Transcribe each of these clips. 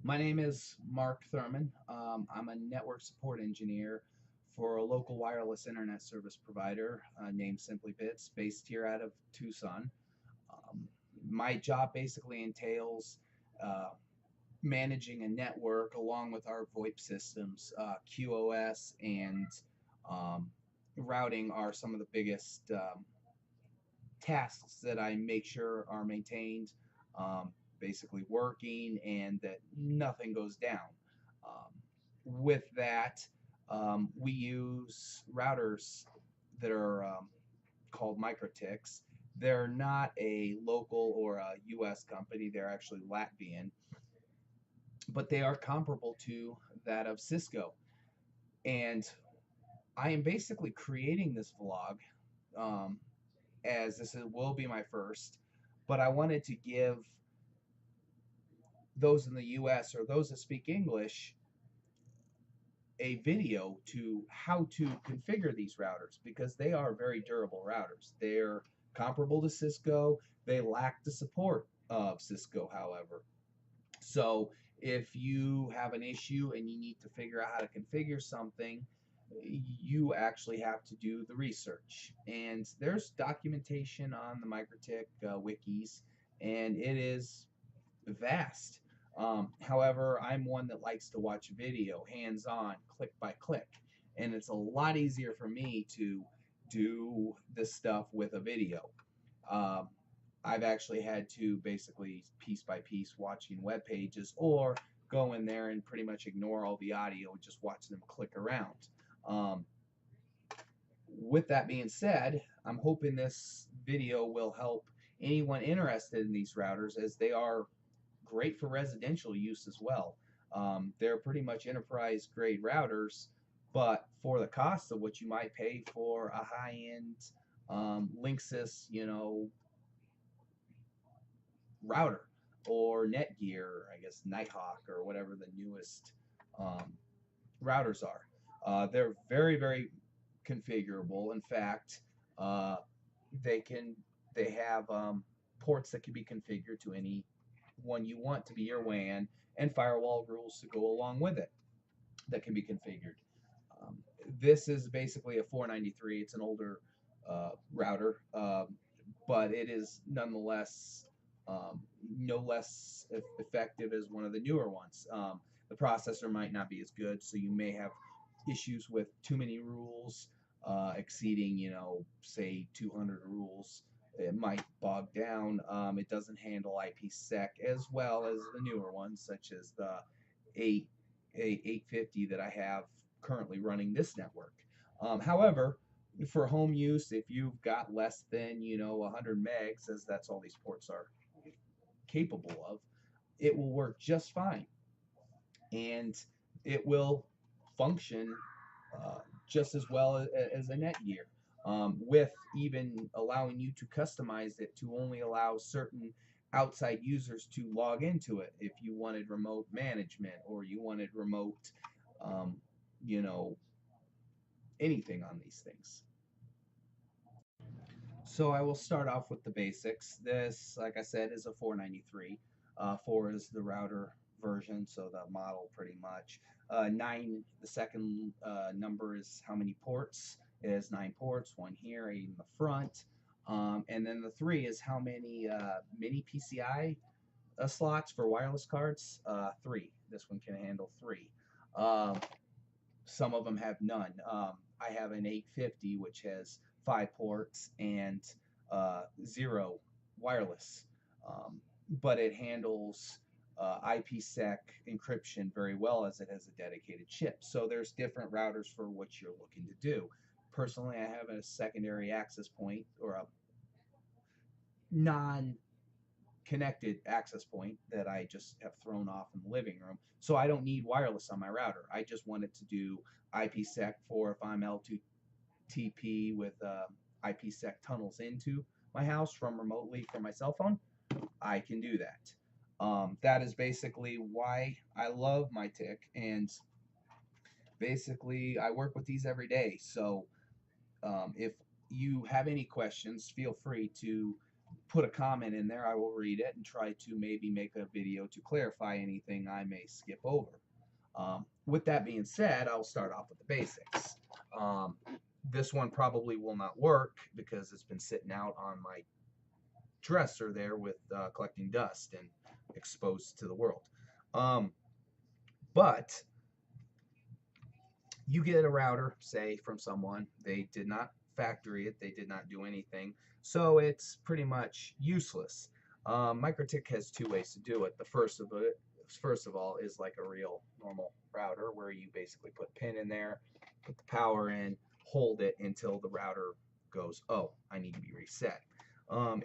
My name is Mark Thurman. I'm a network support engineer for a local wireless internet service provider named Simply Bits, based here out of Tucson. Um, my job basically entails uh, managing a network along with our VoIP systems. QoS and um, routing are some of the biggest tasks that I make sure are maintained, um, basically working, and that nothing goes down. Um, with that, we use routers that are called Mikrotik001. They're not a local or a US company, they're actually Latvian, but they are comparable to that of Cisco. And I am basically creating this vlog, um, as will be my first, but I wanted to give those in the US or those that speak English a video to how to configure these routers because they are very durable routers. They're comparable to Cisco. They lack the support of Cisco, however. So if you have an issue and you need to figure out how to configure something, you actually have to do the research. And there's documentation on the Mikrotik wikis, and it is vast. However, I'm one that likes to watch video, hands on, click by click. And it's a lot easier for me to do this stuff with a video. Um, I've actually had to basically piece by piece watching web pages or go in there and pretty much ignore all the audio and just watch them click around. Um, with that being said, I'm hoping this video will help anyone interested in these routers as they are great for residential use as well. They're pretty much enterprise grade routers, but for the cost of what you might pay for a high end Linksys, router or Netgear, I guess Nighthawk or whatever the newest um, routers are. They're very, very configurable. In fact, uh, they can they have ports that can be configured to any one you want to be your WAN and firewall rules to go along with it that can be configured. Um, this is basically a 493. It's an older router, but it is nonetheless um, no less effective as one of the newer ones. The processor might not be as good, so you may have issues with too many rules exceeding, say 200 rules. It might bog down. It doesn't handle IPsec as well as the newer ones, such as the 8 850 that I have currently running this network. However, for home use, if you've got less than 100 megs, as that's all these ports are capable of, it will work just fine, and it will function just as well as a Netgear, with even allowing you to customize it to only allow certain outside users to log into it if you wanted remote management or you wanted remote, um, you know, anything on these things. So I will start off with the basics. This, like I said, is a 493. 4 is the router version, so the model pretty much. 9, the second number is how many ports. It has 9 ports, one here, 8 in the front. And then the 3 is how many mini PCI slots for wireless cards. 3. This one can handle 3. Um, some of them have none. I have an 850 which has 5 ports and 0 wireless, but it handles IPsec encryption very well as it has a dedicated chip. So there's different routers for what you're looking to do. Personally, I have a secondary access point or a non connected access point that I just have thrown off in the living room. So I don't need wireless on my router. I just want it to do IPsec for if I'm L2TP with IPsec tunnels into my house from remotely from my cell phone. I can do that. That is basically why I love my tick, and basically I work with these every day. So if you have any questions, feel free to put a comment in there. I will read it and try to maybe make a video to clarify anything I may skip over. With that being said, I'll start off with the basics. This one probably will not work because it's been sitting out on my dresser there with collecting dust and exposed to the world. But you get a router, say, from someone. They did not factory it. They did not do anything. So it's pretty much useless. Mikrotik has two ways to do it. The first of all, is like a real normal router where you basically put a pin in there, put the power in, hold it until the router goes, oh, I need to be reset.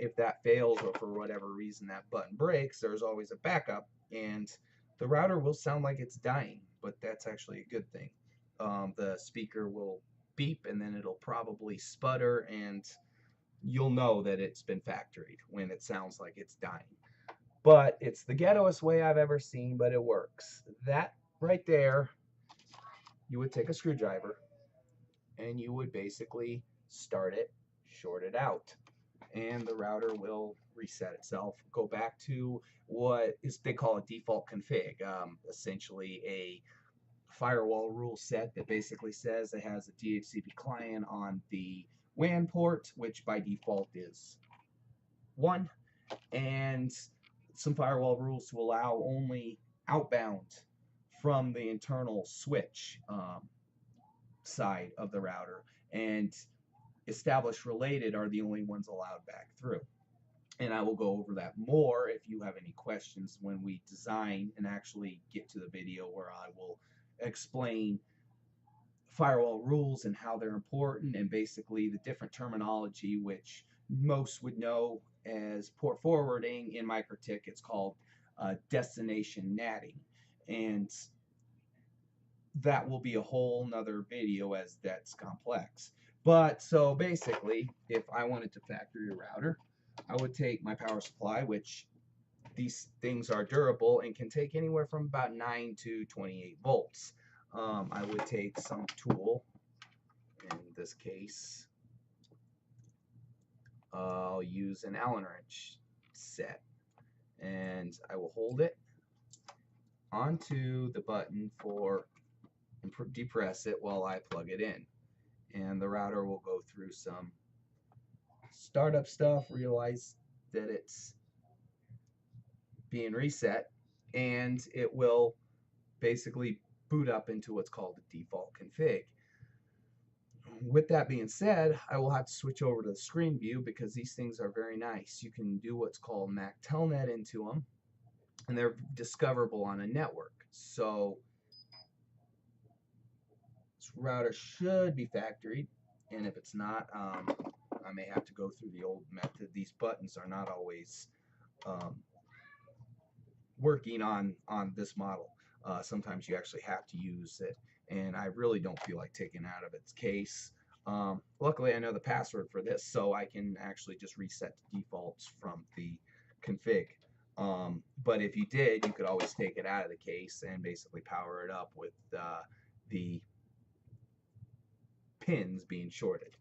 If that fails or for whatever reason that button breaks, there's always a backup, and the router will sound like it's dying, but that's actually a good thing. The speaker will beep and then it'll probably sputter, and you'll know that it's been factoried when it sounds like it's dying. But it's the ghettoest way I've ever seen, but it works. That right there, you would take a screwdriver and you would basically start it, short it out, and the router will reset itself, go back to what is they call a default config, essentially a firewall rule set that basically says it has a DHCP client on the WAN port, which by default is 1, and some firewall rules to allow only outbound from the internal switch side of the router, and established related are the only ones allowed back through. And I will go over that more if you have any questions when we design and actually get to the video where I will explain firewall rules and how they're important, and basically the different terminology which most would know as port forwarding. In Mikrotik it's called destination NATing, and that will be a whole nother video as that's complex. But so basically, if I wanted to factory a router, I would take my power supply, which these things are durable and can take anywhere from about 9 to 28 volts. I would take some tool. In this case, I'll use an Allen wrench set, and I will hold it onto the button for and depress it while I plug it in, and the router will go through some startup stuff, realize that it's being reset, and it will basically boot up into what's called the default config. With that being said, I will have to switch over to the screen view because these things are very nice. You can do what's called MAC telnet into them, and they're discoverable on a network. So this router should be factoried, and if it's not, I may have to go through the old method. These buttons are not always working on this model. Sometimes you actually have to use it, and I really don't feel like taking it out of its case. Luckily I know the password for this, so I can actually just reset the defaults from the config. But if you did, you could always take it out of the case and basically power it up with the pins being shorted.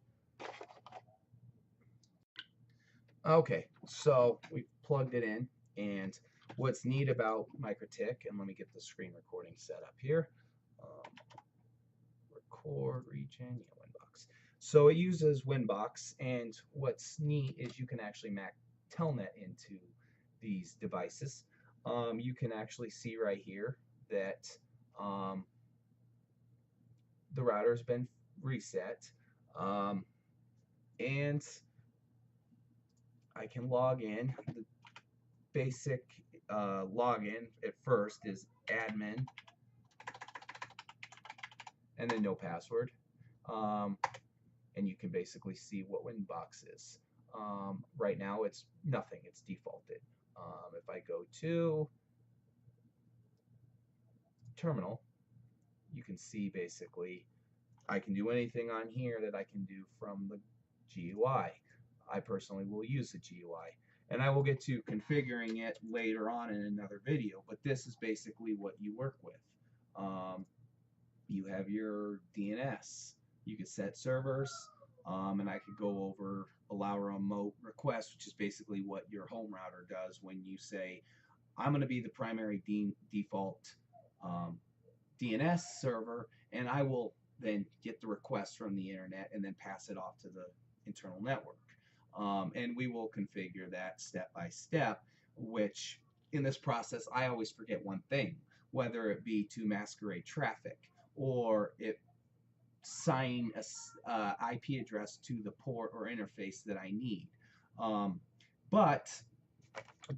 Okay, so we plugged it in, and what's neat about Mikrotik, and let me get the screen recording set up here. Record region, yeah, Winbox. So it uses Winbox, and what's neat is you can actually MAC telnet into these devices. You can actually see right here that the router's been reset, and I can log in. The basic login at first is admin and then no password, and you can basically see what Winbox is. Right now it's nothing, it's defaulted. If I go to terminal, you can see basically I can do anything on here that I can do from the GUI. I personally will use the GUI, and I will get to configuring it later on in another video, but this is basically what you work with. You have your DNS, you can set servers, and I could go over allow remote request, which is basically what your home router does when you say, I'm going to be the primary default um, DNS server, and I will then get the request from the internet and then pass it off to the internal network. And we will configure that step by step, which in this process, I always forget one thing, whether it be to masquerade traffic or it sign a IP address to the port or interface that I need. But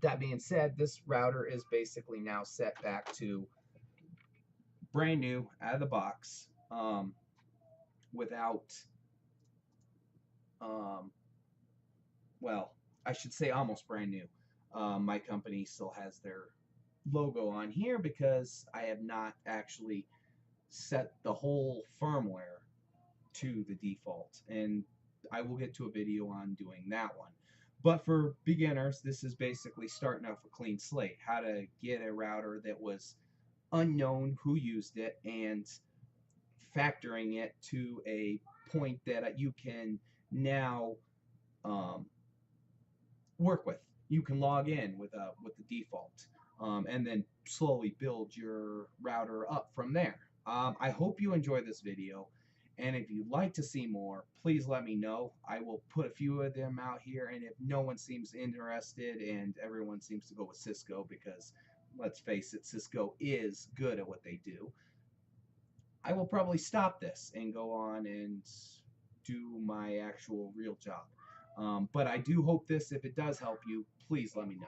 that being said, this router is basically now set back to brand new out of the box, without, um, well, I should say almost brand new. My company still has their logo on here because I have not actually set the whole firmware to the default, and I will get to a video on doing that one. But for beginners, this is basically starting off a clean slate, how to get a router that was unknown who used it and factoring it to a point that you can now um, work with. You can log in with the default, and then slowly build your router up from there. I hope you enjoy this video, and if you'd like to see more, please let me know. I will put a few of them out here, and if no one seems interested and everyone seems to go with Cisco because, let's face it, Cisco is good at what they do, I will probably stop this and go on and do my actual real job. But I do hope this, if it does help you, please let me know.